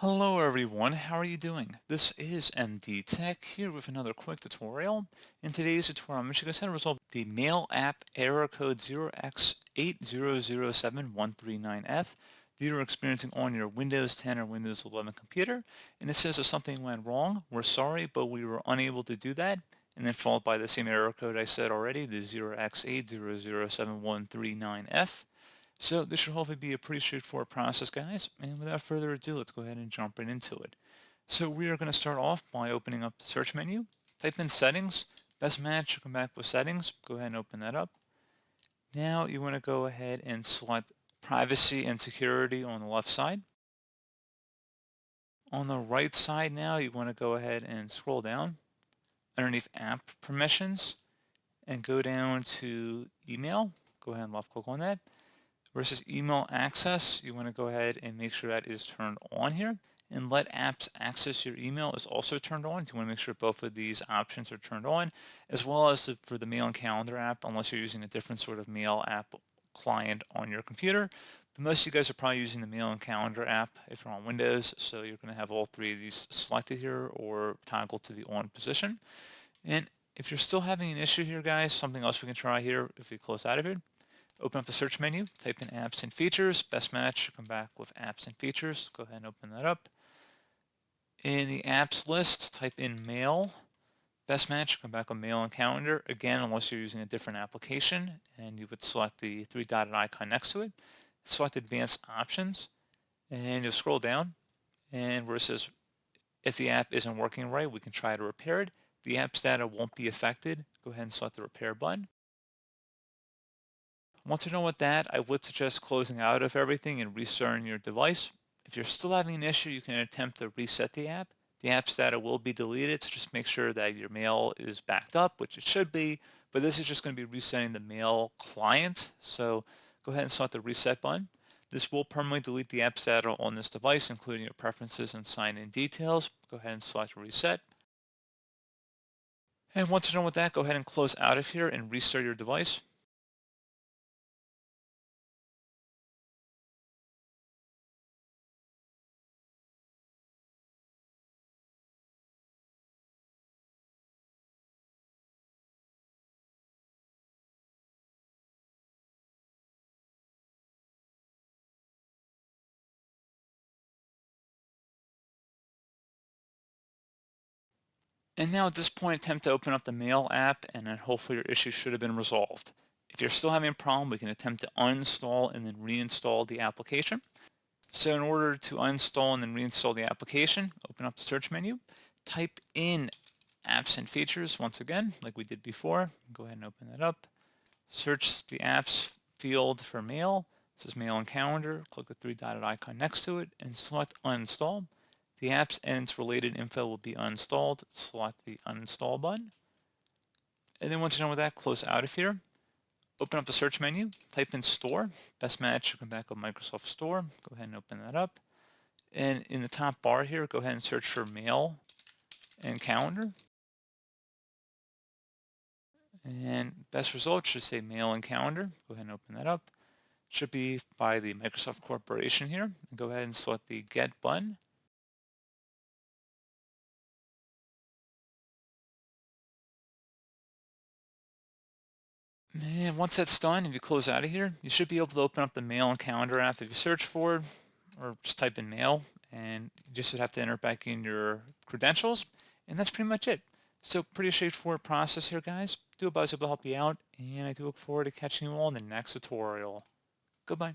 Hello everyone, how are you doing? This is MD Tech here with another quick tutorial. In today's tutorial, I'm going to show you guys how to resolve the Mail app error code 0x8007139f that you're experiencing on your Windows 10 or Windows 11 computer. And it says if something went wrong, we're sorry, but we were unable to do that. And then followed by the same error code I said already, the 0x8007139f. So this should hopefully be a pretty straightforward process, guys. And without further ado, let's go ahead and jump right into it. So we are going to start off by opening up the search menu. Type in settings. Best match, come back with settings. Go ahead and open that up. Now you want to go ahead and select privacy and security on the left side. On the right side now, you want to go ahead and scroll down underneath app permissions and go down to email. Go ahead and left click on that. Versus email access, you want to go ahead and make sure that is turned on here. And let apps access your email is also turned on. You want to make sure both of these options are turned on, as well as for the mail and calendar app, unless you're using a different sort of mail app client on your computer. But most of you guys are probably using the mail and calendar app if you're on Windows, so you're going to have all three of these selected here or toggled to the on position. And if you're still having an issue here, guys, something else we can try here if we close out of here. Open up the search menu, type in apps and features, best match, come back with apps and features, go ahead and open that up. In the apps list, type in mail, best match, come back with mail and calendar, again, unless you're using a different application, and you would select the three-dotted icon next to it, select advanced options, and you'll scroll down, and where it says if the app isn't working right, we can try to repair it. The app's data won't be affected. Go ahead and select the repair button. Once you're done with that, I would suggest closing out of everything and restarting your device. If you're still having an issue, you can attempt to reset the app. The app's data will be deleted, so just make sure that your mail is backed up, which it should be, but this is just going to be resetting the mail client. So go ahead and select the reset button. This will permanently delete the app's data on this device, including your preferences and sign-in details. Go ahead and select reset. And once you're done with that, go ahead and close out of here and restart your device. And now at this point, attempt to open up the Mail app, and then hopefully your issue should have been resolved. If you're still having a problem, we can attempt to uninstall and then reinstall the application. So in order to uninstall and then reinstall the application, open up the search menu, type in apps and features once again, like we did before. Go ahead and open that up. Search the apps field for mail. It says mail and calendar. Click the three-dotted icon next to it and select uninstall. The apps and its related info will be uninstalled. Select the uninstall button. And then once you're done with that, close out of here. Open up the search menu, type in store. Best match, come back with Microsoft Store. Go ahead and open that up. And in the top bar here, go ahead and search for mail and calendar. And best result should say mail and calendar. Go ahead and open that up. Should be by the Microsoft Corporation here. And go ahead and select the get button. And once that's done, if you close out of here, you should be able to open up the mail and calendar app if you search for it, or just type in mail, and you just would have to enter back in your credentials, and that's pretty much it. So pretty straightforward process here, guys. Do hope I was able to help you out, and I do look forward to catching you all in the next tutorial. Goodbye.